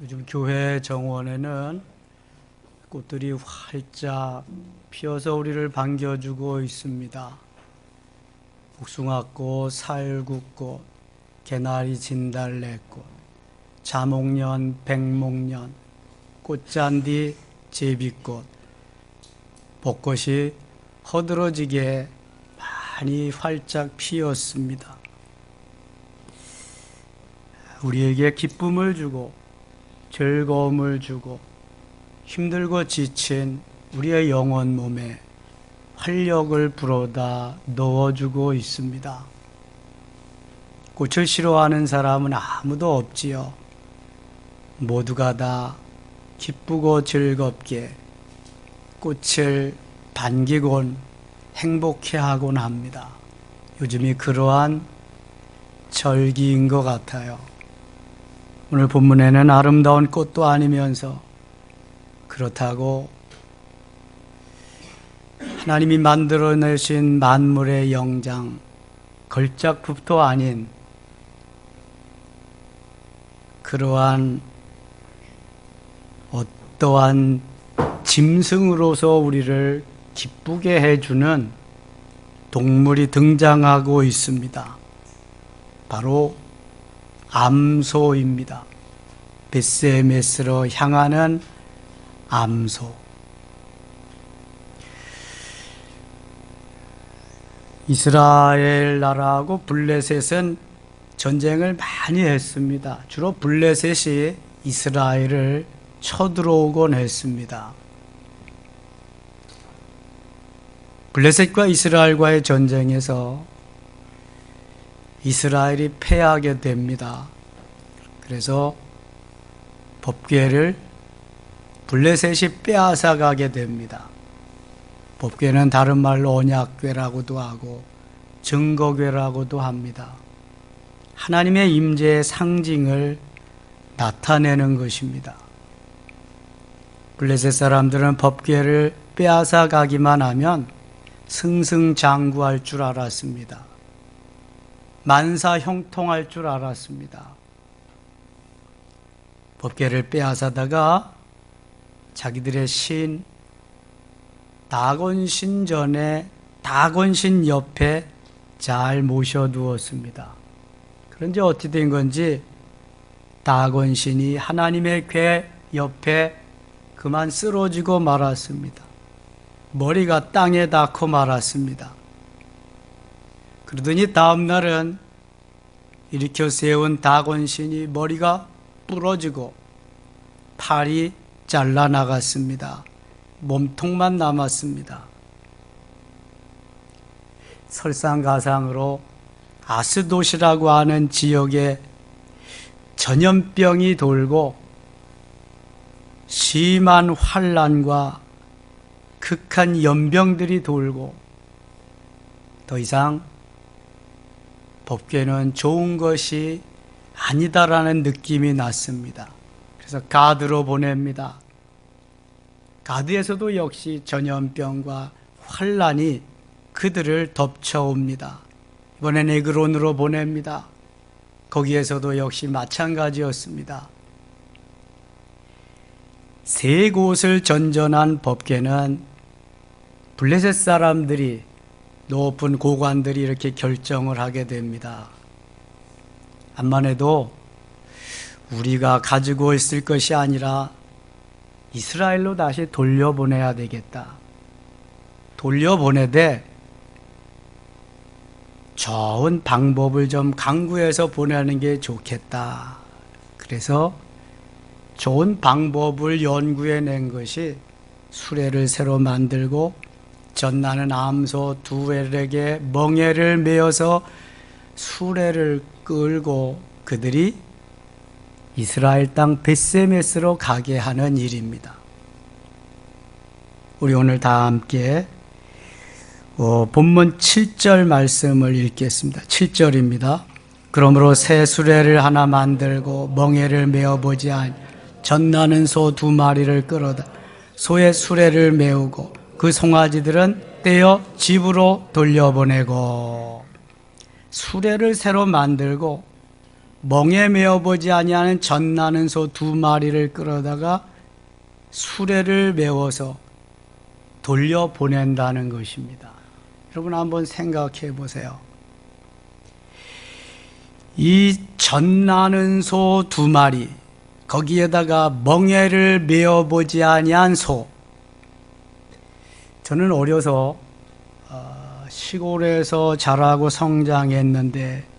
요즘 교회 정원에는 꽃들이 활짝 피어서 우리를 반겨주고 있습니다. 복숭아꽃, 살구꽃, 개나리 진달래꽃, 자목련, 백목련, 꽃잔디, 제비꽃, 벚꽃이 허드러지게 많이 활짝 피었습니다. 우리에게 기쁨을 주고 즐거움을 주고 힘들고 지친 우리의 영혼 몸에 활력을 불어다 넣어주고 있습니다. 꽃을 싫어하는 사람은 아무도 없지요. 모두가 다 기쁘고 즐겁게 꽃을 반기곤 행복해하곤 합니다. 요즘이 그러한 절기인 것 같아요. 오늘 본문에는 아름다운 꽃도 아니면서 그렇다고 하나님이 만들어내신 만물의 영장, 걸작품도 아닌 그러한 어떠한 짐승으로서 우리를 기쁘게 해주는 동물이 등장하고 있습니다. 바로 암소입니다. 벳세메스로 향하는 암소. 이스라엘 나라하고 블레셋은 전쟁을 많이 했습니다. 주로 블레셋이 이스라엘을 쳐들어오곤 했습니다. 블레셋과 이스라엘과의 전쟁에서 이스라엘이 패하게 됩니다. 그래서 법궤를 블레셋이 빼앗아가게 됩니다. 법궤는 다른 말로 언약궤라고도 하고 증거궤라고도 합니다. 하나님의 임재의 상징을 나타내는 것입니다. 블레셋 사람들은 법궤를 빼앗아가기만 하면 승승장구할 줄 알았습니다. 만사형통할 줄 알았습니다. 법궤를 빼앗아다가 자기들의 신 다곤신 전에 다곤신 옆에 잘 모셔두었습니다. 그런데 어떻게 된 건지 다곤신이 하나님의 궤 옆에 그만 쓰러지고 말았습니다. 머리가 땅에 닿고 말았습니다. 그러더니 다음 날은 일으켜 세운 다곤신이 머리가 부러지고 팔이 잘라나갔습니다. 몸통만 남았습니다. 설상가상으로 아스돗이라고 하는 지역에 전염병이 돌고 심한 환난과 극한 연병들이 돌고 더 이상 법궤는 좋은 것이 아니다라는 느낌이 났습니다. 그래서 가드로 보냅니다. 가드에서도 역시 전염병과 환난이 그들을 덮쳐옵니다. 이번엔 에그론으로 보냅니다. 거기에서도 역시 마찬가지였습니다. 세 곳을 전전한 법궤는 블레셋 사람들이 높은 고관들이 이렇게 결정을 하게 됩니다. 암만 해도 우리가 가지고 있을 것이 아니라 이스라엘로 다시 돌려보내야 되겠다. 돌려보내되 좋은 방법을 좀 강구해서 보내는 게 좋겠다. 그래서 좋은 방법을 연구해낸 것이 수레를 새로 만들고 전나는 암소 두엘에게 멍에를 메어서 수레를 끌고 그들이 이스라엘 땅 벳세메스로 가게 하는 일입니다. 우리 오늘 다 함께 본문 7절 말씀을 읽겠습니다. 7절입니다. 그러므로 새 수레를 하나 만들고 멍에를 메어보지 아니 전나는 소 2마리를 끌어다 소의 수레를 메우고 그 송아지들은 떼어 집으로 돌려보내고 수레를 새로 만들고 멍에 메어보지 아니하는 젖나는 소 2마리를 끌어다가 수레를 메워서 돌려보낸다는 것입니다. 여러분 한번 생각해 보세요. 이 젖나는 소 2마리, 거기에다가 멍에를 메어보지 아니한 소. 저는 어려서 시골에서 자라고 성장했는데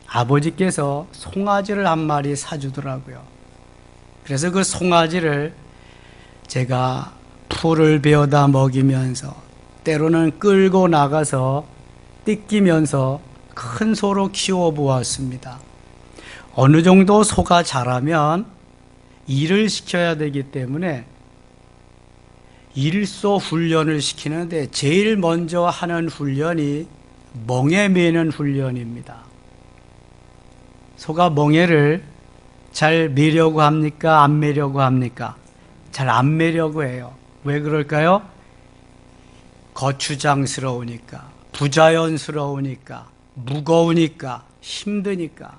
아버지께서 송아지를 한 마리 사주더라고요. 그래서 그 송아지를 제가 풀을 베어다 먹이면서 때로는 끌고 나가서 뜯기면서 큰 소로 키워보았습니다. 어느 정도 소가 자라면 일을 시켜야 되기 때문에 일소 훈련을 시키는데 제일 먼저 하는 훈련이 멍에 매는 훈련입니다. 소가 멍에를 잘 매려고 합니까? 안 매려고 합니까? 잘 안 매려고 해요. 왜 그럴까요? 거추장스러우니까, 부자연스러우니까, 무거우니까, 힘드니까.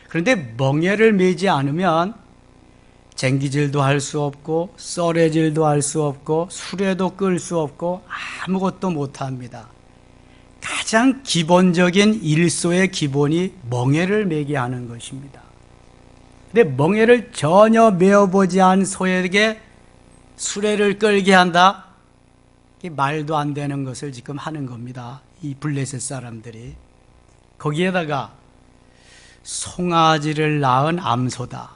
그런데 멍에를 매지 않으면 쟁기질도 할 수 없고 썰애질도 할 수 없고 수레도 끌 수 없고 아무것도 못합니다. 가장 기본적인 일소의 기본이 멍에를 매게 하는 것입니다. 근데 멍에를 전혀 메어보지 않은 소에게 수레를 끌게 한다? 말도 안 되는 것을 지금 하는 겁니다. 이 블레셋 사람들이. 거기에다가 송아지를 낳은 암소다.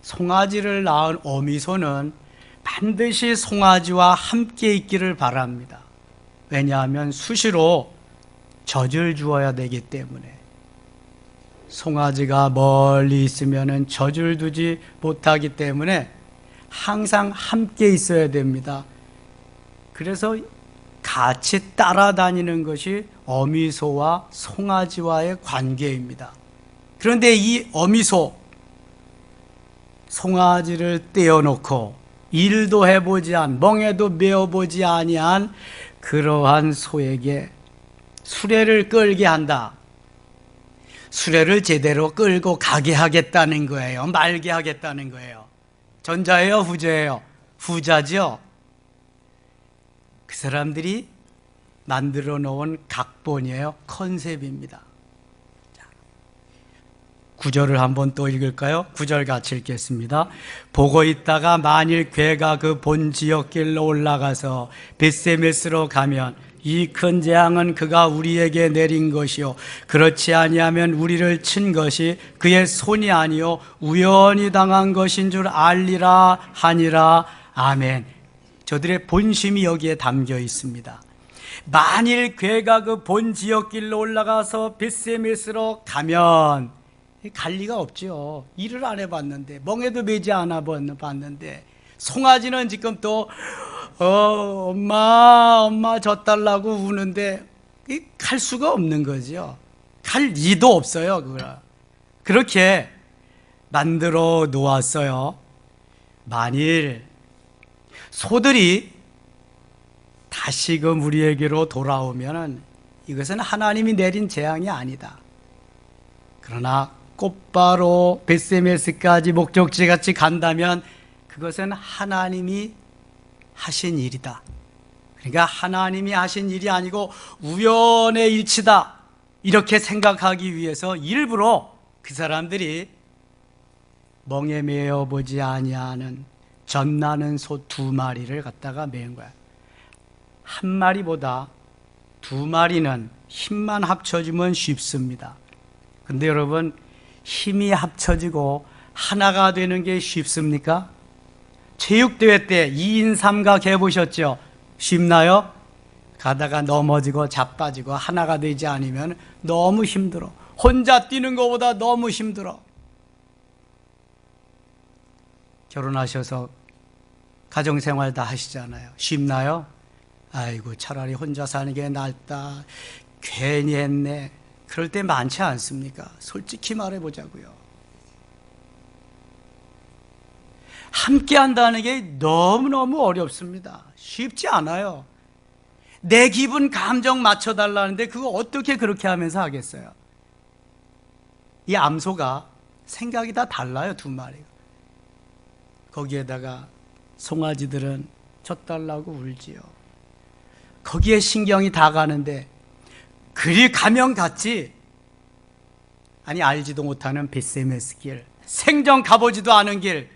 송아지를 낳은 어미소는 반드시 송아지와 함께 있기를 바랍니다. 왜냐하면 수시로 젖을 주어야 되기 때문에. 송아지가 멀리 있으면 젖을 두지 못하기 때문에 항상 함께 있어야 됩니다. 그래서 같이 따라다니는 것이 어미소와 송아지와의 관계입니다. 그런데 이 어미소, 송아지를 떼어놓고 일도 해보지 않은, 멍에도 메어보지 아니한 그러한 소에게 수레를 끌게 한다. 수레를 제대로 끌고 가게 하겠다는 거예요. 말게 하겠다는 거예요. 전자예요, 후자예요? 후자죠. 그 사람들이 만들어 놓은 각본이에요. 컨셉입니다. 9절을 한번 또 읽을까요? 9절 같이 읽겠습니다. 보고 있다가 만일 괴가 그 본 지역길로 올라가서 벳세메스로 가면 이 큰 재앙은 그가 우리에게 내린 것이요 그렇지 아니하면 우리를 친 것이 그의 손이 아니요 우연히 당한 것인 줄 알리라 하니라. 아멘. 저들의 본심이 여기에 담겨 있습니다. 만일 괴가 그 본 지역길로 올라가서 벳세메스로 가면, 갈 리가 없죠. 일을 안 해봤는데, 멍에도 매지 않아 봤는데, 송아지는 지금 또 엄마 젖달라고 우는데 갈 수가 없는 거죠. 갈 리도 없어요. 그렇게 만들어 놓았어요. 만일 소들이 다시금 우리에게로 돌아오면 이것은 하나님이 내린 재앙이 아니다. 그러나 곧바로 벳세메스까지 목적지같이 간다면 그것은 하나님이 하신 일이다. 그러니까 하나님이 하신 일이 아니고 우연의 일치다. 이렇게 생각하기 위해서 일부러 그 사람들이 멍에 매어 보지 아니하는 젖나는 소 2마리를 갖다가 매은 거야. 한 마리보다 2마리는 힘만 합쳐지면 쉽습니다. 근데 여러분, 힘이 합쳐지고 하나가 되는 게 쉽습니까? 체육대회 때 2인 3각 해보셨죠? 쉽나요? 가다가 넘어지고 자빠지고 하나가 되지 않으면 너무 힘들어. 혼자 뛰는 것보다 너무 힘들어. 결혼하셔서 가정생활 다 하시잖아요. 쉽나요? 아이고, 차라리 혼자 사는 게 낫다. 괜히 했네. 그럴 때 많지 않습니까? 솔직히 말해보자고요. 함께 한다는 게 너무너무 어렵습니다. 쉽지 않아요. 내 기분, 감정 맞춰달라는데 그거 어떻게 그렇게 하면서 하겠어요? 이 암소가 생각이 다 달라요, 두 마리가. 거기에다가 송아지들은 젖달라고 울지요. 거기에 신경이 다 가는데 그리 가면 갔지, 아니 알지도 못하는 벳세메스 길, 생전 가보지도 않은 길,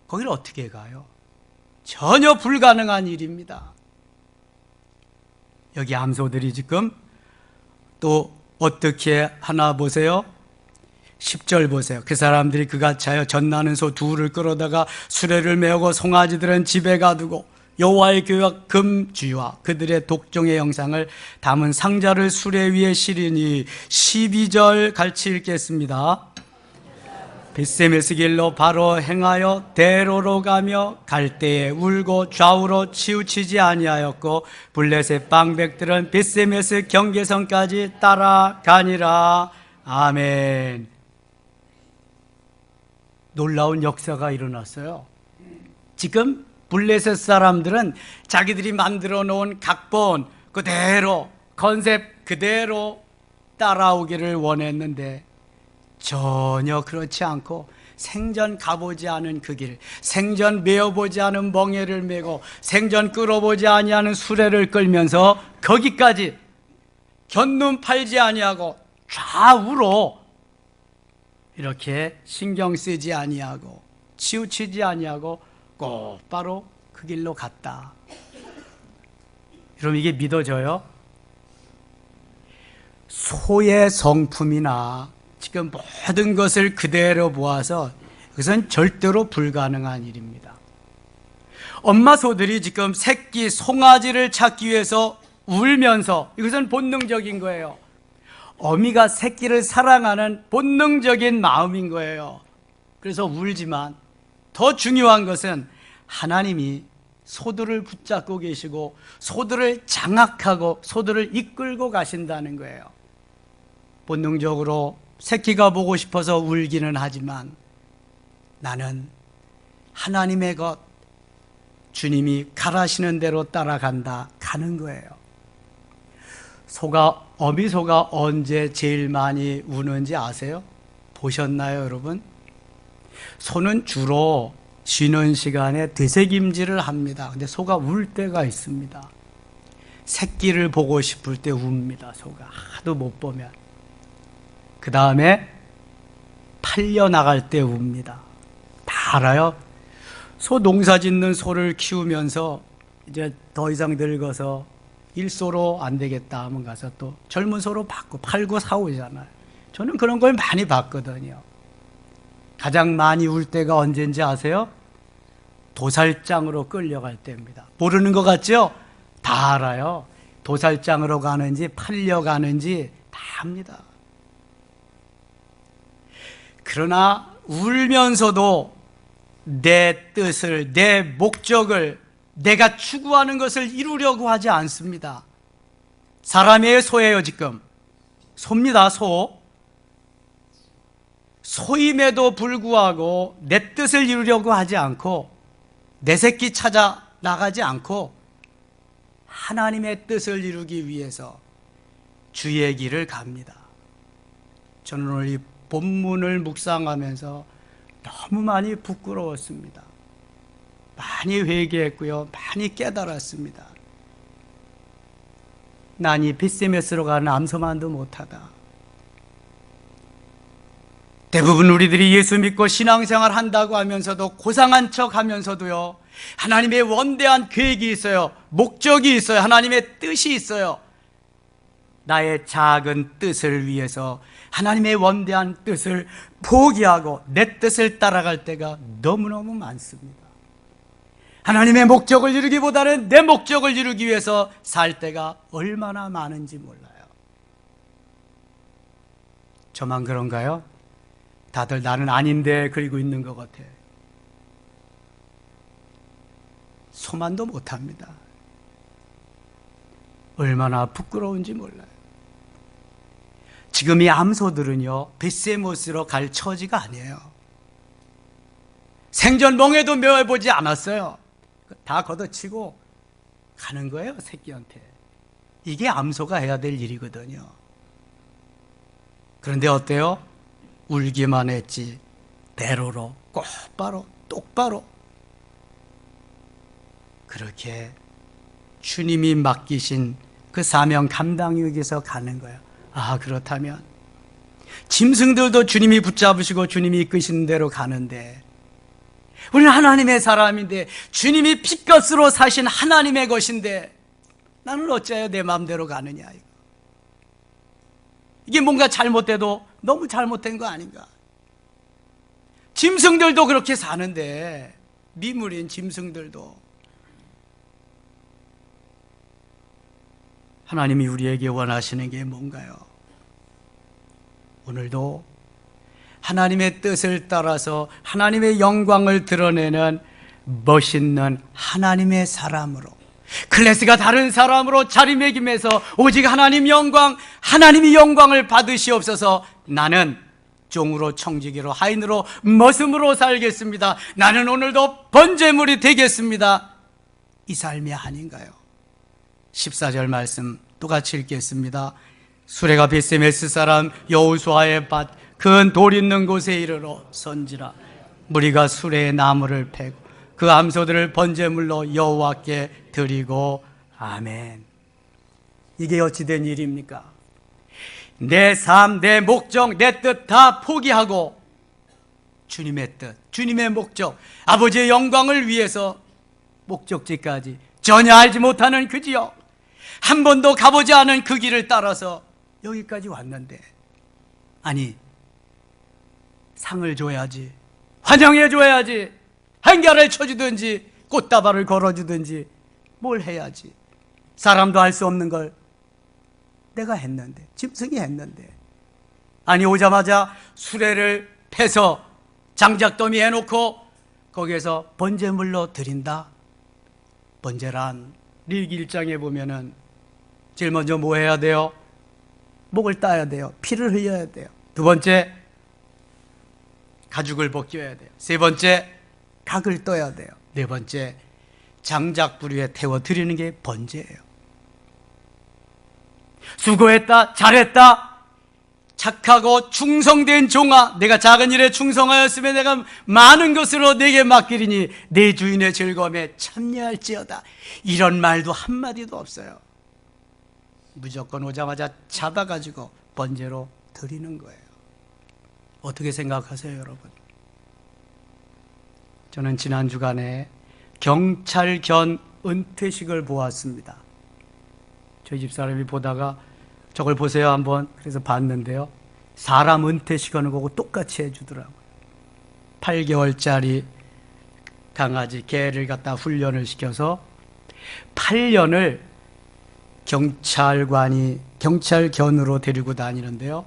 거기를 어떻게 가요? 전혀 불가능한 일입니다. 여기 암소들이 지금 또 어떻게 하나 보세요. 10절 보세요. 그 사람들이 그같이 하여 젖나는 소 둘을 끌어다가 수레를 메우고 송아지들은 집에 가두고 여호와의 교회와 금쥐와 그들의 독종의 형상을 담은 상자를 수레 위에 실으니. 12절 같이 읽겠습니다. 벳세메스 길로 바로 행하여 대로로 가며 갈 때에 울고 좌우로 치우치지 아니하였고 블레셋 방백들은 벳세메스 경계선까지 따라가니라. 아멘. 놀라운 역사가 일어났어요. 지금 블레셋 사람들은 자기들이 만들어 놓은 각본 그대로, 컨셉 그대로 따라오기를 원했는데 전혀 그렇지 않고 생전 가보지 않은 그 길, 생전 메어보지 않은 멍에를 메고 생전 끌어보지 아니하는 수레를 끌면서 거기까지 견눈 팔지 아니하고 좌우로 이렇게 신경 쓰지 아니하고 치우치지 아니하고 곧바로 그 길로 갔다. 여러분, 이게 믿어져요? 소의 성품이나 지금 모든 것을 그대로 보아서 그것은 절대로 불가능한 일입니다. 엄마 소들이 지금 새끼 송아지를 찾기 위해서 울면서, 이것은 본능적인 거예요. 어미가 새끼를 사랑하는 본능적인 마음인 거예요. 그래서 울지만 더 중요한 것은 하나님이 소들을 붙잡고 계시고 소들을 장악하고 소들을 이끌고 가신다는 거예요. 본능적으로 새끼가 보고 싶어서 울기는 하지만 나는 하나님의 것, 주님이 가라시는 대로 따라간다, 가는 거예요. 어미 소가 언제 제일 많이 우는지 아세요? 보셨나요, 여러분? 소는 주로 쉬는 시간에 되새김질을 합니다. 근데 소가 울 때가 있습니다. 새끼를 보고 싶을 때 웁니다. 소가 하도 못 보면. 그 다음에 팔려 나갈 때 웁니다. 다 알아요. 소 농사 짓는 소를 키우면서 이제 더 이상 늙어서 일소로 안 되겠다 하면 가서 또 젊은 소로 팔고 사오잖아요. 저는 그런 걸 많이 봤거든요. 가장 많이 울 때가 언제인지 아세요? 도살장으로 끌려갈 때입니다. 모르는 것 같죠? 다 알아요. 도살장으로 가는지 팔려가는지 다 압니다. 그러나 울면서도 내 뜻을, 내 목적을, 내가 추구하는 것을 이루려고 하지 않습니다. 사람이에요, 소예요? 지금 소입니다. 소임에도 불구하고 내 뜻을 이루려고 하지 않고 내 새끼 찾아 나가지 않고 하나님의 뜻을 이루기 위해서 주의 길을 갑니다. 저는 오늘 이 본문을 묵상하면서 너무 많이 부끄러웠습니다. 많이 회개했고요, 많이 깨달았습니다. 난 이 벳세메스로 가는 암소만도 못하다. 대부분 우리들이 예수 믿고 신앙생활 한다고 하면서도 고상한 척 하면서도요, 하나님의 원대한 계획이 있어요. 목적이 있어요. 하나님의 뜻이 있어요. 나의 작은 뜻을 위해서 하나님의 원대한 뜻을 포기하고 내 뜻을 따라갈 때가 너무너무 많습니다. 하나님의 목적을 이루기보다는 내 목적을 이루기 위해서 살 때가 얼마나 많은지 몰라요. 저만 그런가요? 다들 나는 아닌데 그러고 있는 것 같아. 소만도 못합니다. 얼마나 부끄러운지 몰라요. 지금 이 암소들은요, 벳세메스로 갈 처지가 아니에요. 생전 멍에도 메어보지 않았어요. 다 걷어치고 가는 거예요, 새끼한테. 이게 암소가 해야 될 일이거든요. 그런데 어때요? 울기만 했지 대로로 똑바로 그렇게 주님이 맡기신 그 사명 감당하기 위해서 가는 거예요. 그렇다면 짐승들도 주님이 붙잡으시고 주님이 이끄시는 대로 가는데, 우리는 하나님의 사람인데 주님이 핏값으로 사신 하나님의 것인데 나는 어째요 내 마음대로 가느냐. 이게 뭔가 잘못돼도 너무 잘못된 거 아닌가. 짐승들도 그렇게 사는데, 미물인 짐승들도. 하나님이 우리에게 원하시는 게 뭔가요? 오늘도 하나님의 뜻을 따라서 하나님의 영광을 드러내는 멋있는 하나님의 사람으로, 클래스가 다른 사람으로 자리매김해서 오직 하나님이 영광을 받으시옵소서. 나는 종으로 청지기로 하인으로 머슴으로 살겠습니다. 나는 오늘도 번제물이 되겠습니다. 이 삶이 아닌가요? 14절 말씀 똑같이 읽겠습니다. 수레가 벳세메스 사람 여호수아의 밭 큰 돌 있는 곳에 이르러 선지라. 무리가 수레의 나무를 패고 그 암소들을 번제물로 여호와께 드리고. 아멘. 이게 어찌된 일입니까? 내 삶, 내 목적, 내 뜻 다 포기하고 주님의 뜻, 주님의 목적, 아버지의 영광을 위해서 목적지까지, 전혀 알지 못하는 그 지역, 한 번도 가보지 않은 그 길을 따라서 여기까지 왔는데, 아니 상을 줘야지, 환영해 줘야지, 한가를 쳐주든지 꽃다발을 걸어주든지 뭘 해야지. 사람도 할 수 없는 걸 내가 했는데, 짐승이 했는데. 아니 오자마자 수레를 패서 장작더미 해놓고 거기에서 번제물로 드린다. 번제란 리기 1장에 보면은 제일 먼저 뭐 해야 돼요? 목을 따야 돼요. 피를 흘려야 돼요. 두 번째, 가죽을 벗겨야 돼요. 세 번째, 각을 떠야 돼요. 네 번째, 장작불 위에 태워 드리는 게 번제예요. 수고했다, 잘했다, 착하고 충성된 종아, 내가 작은 일에 충성하였으면 내가 많은 것으로 내게 맡기리니 내 주인의 즐거움에 참여할지어다. 이런 말도 한마디도 없어요. 무조건 오자마자 잡아가지고 번제로 드리는 거예요. 어떻게 생각하세요, 여러분? 저는 지난 주간에 경찰견 은퇴식을 보았습니다. 저희 집사람이 보다가 저걸 보세요 한번, 그래서 봤는데요, 사람 은퇴식 하는 거고 똑같이 해주더라고요. 8개월짜리 강아지, 개를 갖다 훈련을 시켜서 8년을 경찰견으로 데리고 다니는데요,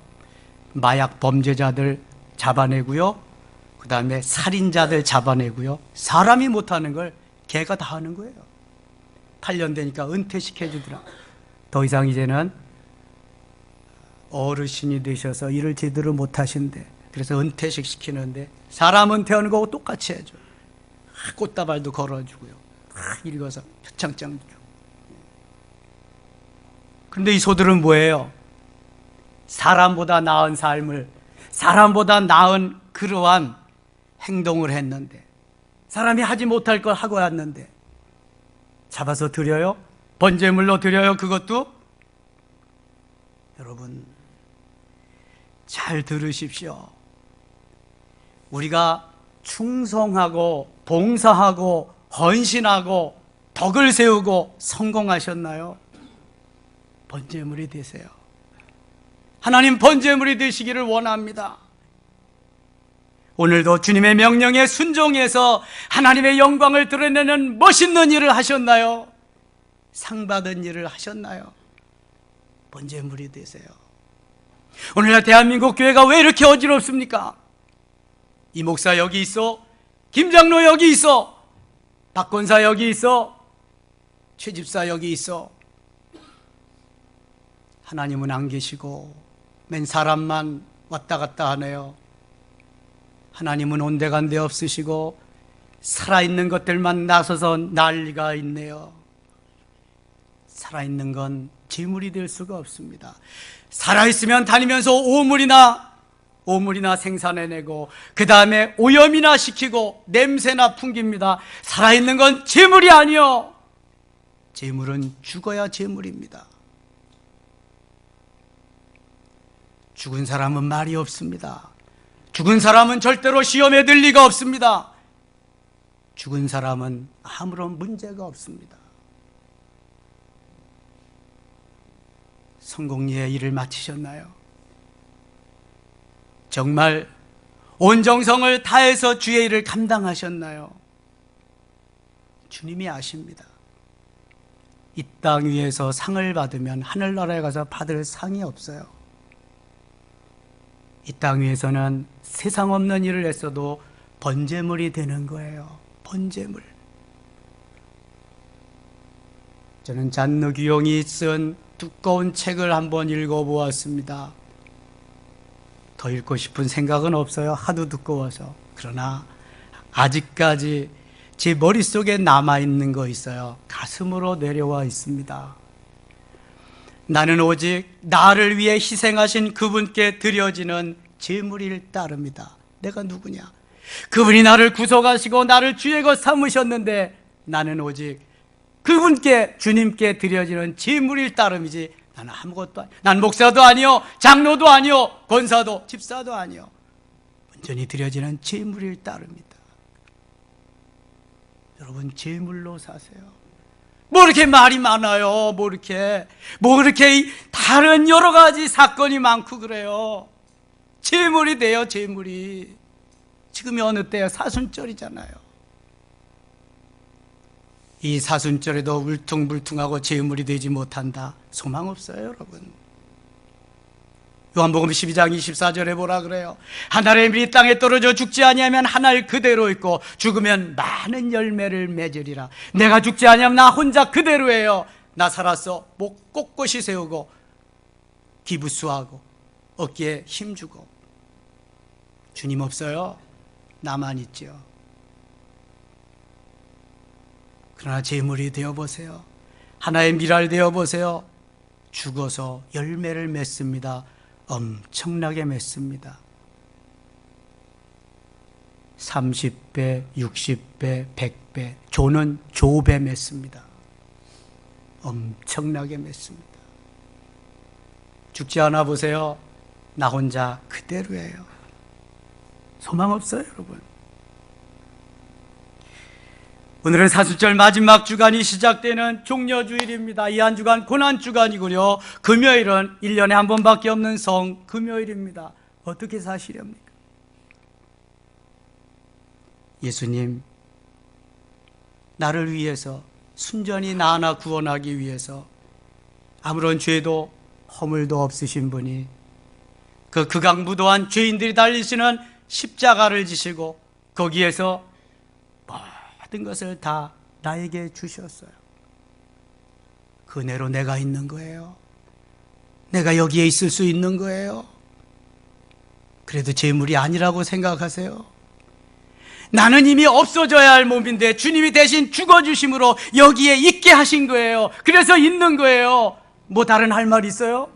마약 범죄자들 잡아내고요, 그 다음에 살인자들 잡아내고요, 사람이 못하는 걸 개가 다 하는 거예요. 8년 되니까 은퇴식 해주더라. 더 이상 이제는 어르신이 되셔서 일을 제대로 못하신대. 그래서 은퇴식 시키는데 사람 은퇴하는 거하고 똑같이 해줘. 꽃다발도 걸어주고요, 읽어서 표창장 주고. 그런데 이 소들은 뭐예요? 사람보다 나은 삶을, 사람보다 나은 그러한 행동을 했는데, 사람이 하지 못할 걸 하고 왔는데 잡아서 드려요? 번제물로 드려요? 그것도? 여러분 잘 들으십시오. 우리가 충성하고 봉사하고 헌신하고 덕을 세우고 성공하셨나요? 번제물이 되세요. 하나님 번제물이 되시기를 원합니다. 오늘도 주님의 명령에 순종해서 하나님의 영광을 드러내는 멋있는 일을 하셨나요? 상 받은 일을 하셨나요? 번제물이 되세요. 오늘날 대한민국 교회가 왜 이렇게 어지럽습니까? 이 목사 여기 있어, 김 장로 여기 있어, 박 권사 여기 있어, 최 집사 여기 있어. 하나님은 안 계시고 맨 사람만 왔다 갔다 하네요. 하나님은 온데간데 없으시고 살아있는 것들만 나서서 난리가 있네요. 살아있는 건 재물이 될 수가 없습니다. 살아있으면 다니면서 오물이나 생산해내고 그 다음에 오염이나 시키고 냄새나 풍깁니다. 살아있는 건 재물이 아니요, 재물은 죽어야 재물입니다. 죽은 사람은 말이 없습니다. 죽은 사람은 절대로 시험에 들 리가 없습니다. 죽은 사람은 아무런 문제가 없습니다. 성공리의 일을 마치셨나요? 정말 온 정성을 다해서 주의 일을 감당하셨나요? 주님이 아십니다. 이 땅 위에서 상을 받으면 하늘나라에 가서 받을 상이 없어요. 이 땅 위에서는 세상 없는 일을 했어도 번제물이 되는 거예요. 번제물. 저는 잔느 귀용이 쓴 두꺼운 책을 한번 읽어보았습니다. 더 읽고 싶은 생각은 없어요. 하도 두꺼워서. 그러나 아직까지 제 머릿속에 남아있는 거 있어요. 가슴으로 내려와 있습니다. 나는 오직 나를 위해 희생하신 그분께 드려지는 제물을 따릅니다. 내가 누구냐? 그분이 나를 구속하시고 나를 주의 것 삼으셨는데 나는 오직 그분께, 주님께 드려지는 제물을 따름이지 나는 아무것도 아니요, 난 목사도 아니요, 장로도 아니요, 권사도, 집사도 아니요, 온전히 드려지는 제물을 따릅니다. 여러분, 제물로 사세요. 뭐 이렇게 말이 많아요? 뭐 이렇게 다른 여러 가지 사건이 많고 그래요. 제물이 돼요, 제물이. 지금이 어느 때야? 사순절이잖아요. 이 사순절에도 울퉁불퉁하고 제물이 되지 못한다. 소망 없어요, 여러분. 요한복음 12장 24절에 뭐라 그래요? 하늘의 밀이 땅에 떨어져 죽지 아니하면 하늘 그대로 있고 죽으면 많은 열매를 맺으리라. 내가 죽지 아니하면 나 혼자 그대로예요. 나 살았어. 목 꼿꼿이 세우고 기부수하고 어깨에 힘주고. 주님 없어요? 나만 있죠. 그러나 제물이 되어보세요. 하나의 미랄 되어보세요. 죽어서 열매를 맺습니다. 엄청나게 맺습니다. 30배, 60배, 100배, 조는 조배 맺습니다. 엄청나게 맺습니다. 죽지 않아 보세요. 나 혼자 그대로예요. 소망 없어요, 여러분. 오늘은 사순절 마지막 주간이 시작되는 종려주일입니다. 이 한 주간 고난주간이고요. 금요일은 1년에 한 번밖에 없는 성 금요일입니다. 어떻게 사시렵니까? 예수님, 나를 위해서 순전히 나 하나 구원하기 위해서 아무런 죄도 허물도 없으신 분이 그 극악무도한 죄인들이 달리시는 십자가를 지시고 거기에서 모든 것을 다 나에게 주셨어요. 그 은혜로 내가 있는 거예요. 내가 여기에 있을 수 있는 거예요. 그래도 재물이 아니라고 생각하세요? 나는 이미 없어져야 할 몸인데 주님이 대신 죽어주심으로 여기에 있게 하신 거예요. 그래서 있는 거예요. 뭐 다른 할 말 있어요?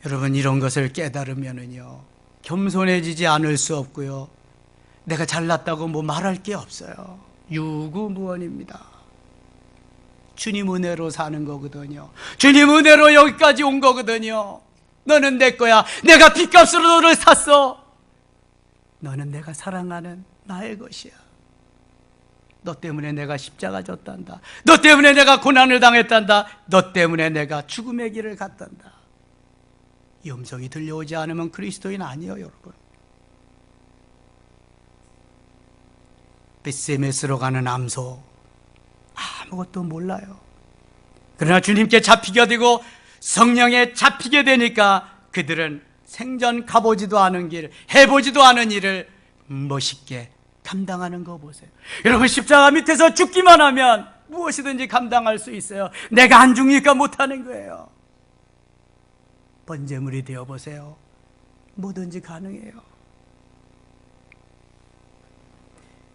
여러분, 이런 것을 깨달으면은요, 겸손해지지 않을 수 없고요, 내가 잘났다고 뭐 말할 게 없어요. 유구무원입니다. 주님 은혜로 사는 거거든요. 주님 은혜로 여기까지 온 거거든요. 너는 내 거야. 내가 빚값으로 너를 샀어. 너는 내가 사랑하는 나의 것이야. 너 때문에 내가 십자가 졌단다. 너 때문에 내가 고난을 당했단다. 너 때문에 내가 죽음의 길을 갔단다. 이 음성이 들려오지 않으면 그리스도인 아니에요, 여러분. 베스메스로 가는 암소, 아무것도 몰라요. 그러나 주님께 잡히게 되고 성령에 잡히게 되니까 그들은 생전 가보지도 않은 길, 해보지도 않은 일을 멋있게 감당하는 거 보세요. 여러분, 십자가 밑에서 죽기만 하면 무엇이든지 감당할 수 있어요. 내가 안 죽으니까 못하는 거예요. 번제물이 되어보세요. 뭐든지 가능해요.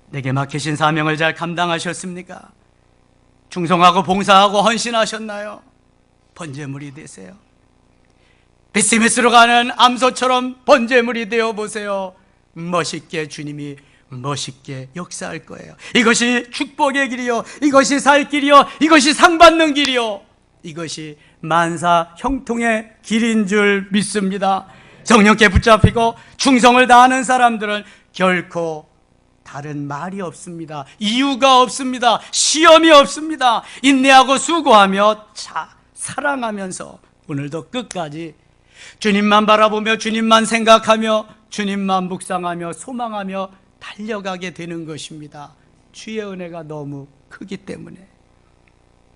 내게 맡기신 사명을 잘 감당하셨습니까? 충성하고 봉사하고 헌신하셨나요? 번제물이 되세요. 베스메스로 가는 암소처럼 번제물이 되어 보세요. 멋있게 주님이 멋있게 역사할 거예요. 이것이 축복의 길이요, 이것이 살 길이요, 이것이 상 받는 길이요, 이것이 만사 형통의 길인 줄 믿습니다. 성령께 붙잡히고 충성을 다하는 사람들은 결코 다른 말이 없습니다. 이유가 없습니다. 시험이 없습니다. 인내하고 수고하며 사랑하면서 오늘도 끝까지 주님만 바라보며 주님만 생각하며 주님만 묵상하며 소망하며 달려가게 되는 것입니다. 주의 은혜가 너무 크기 때문에.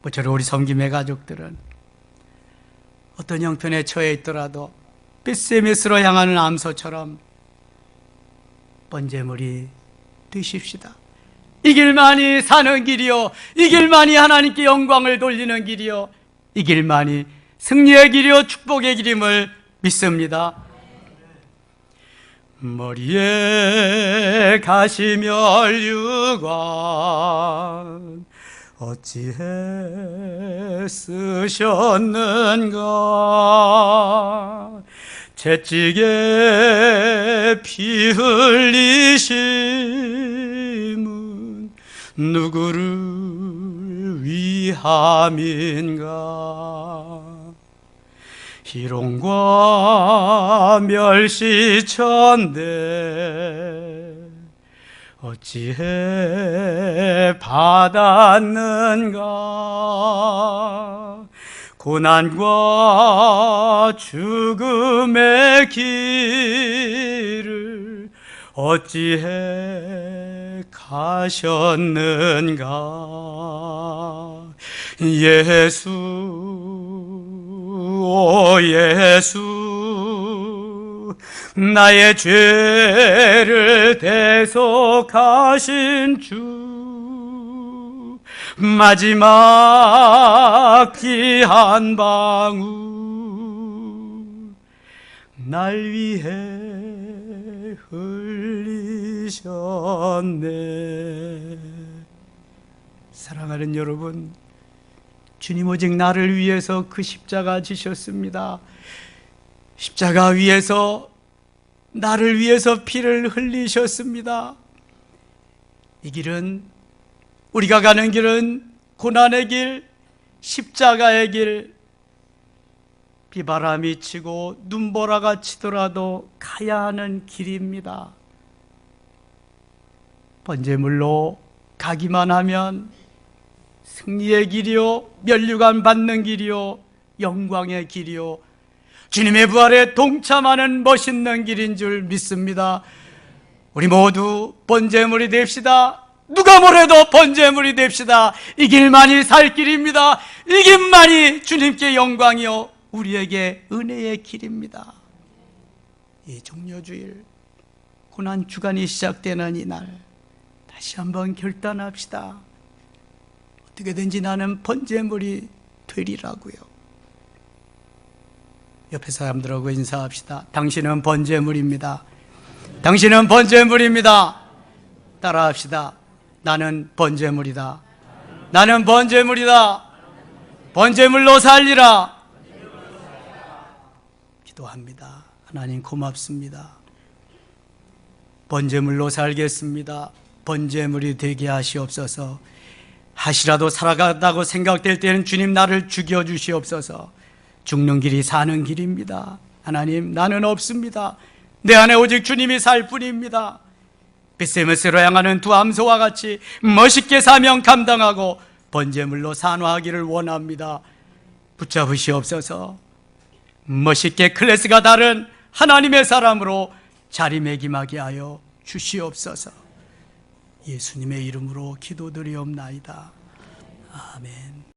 모처럼 우리 섬김의 가족들은 어떤 형편에 처해 있더라도 베스메스로 향하는 암소처럼 번제물이 되십시다. 이 길만이 사는 길이요, 이 길만이 하나님께 영광을 돌리는 길이요, 이 길만이 승리의 길이요 축복의 길임을 믿습니다. 머리에 가시면류관 어찌해 쓰셨는가, 채찍에 피 흘리심은 누구를 위함인가. 희롱과 멸시천대 어찌해 받았는가. 고난과 죽음의 길을 어찌해 가셨는가. 예수, 오 예수, 나의 죄를 대속하신 주, 마지막 피 한 방울 날 위해 흘리셨네. 사랑하는 여러분, 주님 오직 나를 위해서 그 십자가 지셨습니다. 십자가 위에서 나를 위해서 피를 흘리셨습니다. 이 길은, 우리가 가는 길은 고난의 길, 십자가의 길, 비바람이 치고 눈보라가 치더라도 가야 하는 길입니다. 번제물로 가기만 하면 승리의 길이요, 면류관 받는 길이요, 영광의 길이요, 주님의 부활에 동참하는 멋있는 길인 줄 믿습니다. 우리 모두 번제물이 됩시다. 누가 뭐래도 번제물이 됩시다. 이 길만이 살 길입니다. 이 길만이 주님께 영광이요 우리에게 은혜의 길입니다. 이 종려주일 고난 주간이 시작되는 이날 다시 한번 결단합시다. 어떻게든지 나는 번제물이 되리라고요. 옆에 사람들하고 인사합시다. 당신은 번제물입니다. 당신은 번제물입니다. 따라합시다. 나는 번제물이다. 나는 번제물이다. 번제물로 살리라. 기도합니다. 하나님 고맙습니다. 번제물로 살겠습니다. 번제물이 되게 하시옵소서. 하시라도 살아가다고 생각될 때는 주님 나를 죽여주시옵소서. 죽는 길이 사는 길입니다. 하나님, 나는 없습니다. 내 안에 오직 주님이 살 뿐입니다. 베스메스로 향하는 두 암소와 같이 멋있게 사명 감당하고 번제물로 산화하기를 원합니다. 붙잡으시옵소서. 멋있게 클래스가 다른 하나님의 사람으로 자리매김하게 하여 주시옵소서. 예수님의 이름으로 기도드리옵나이다. 아멘.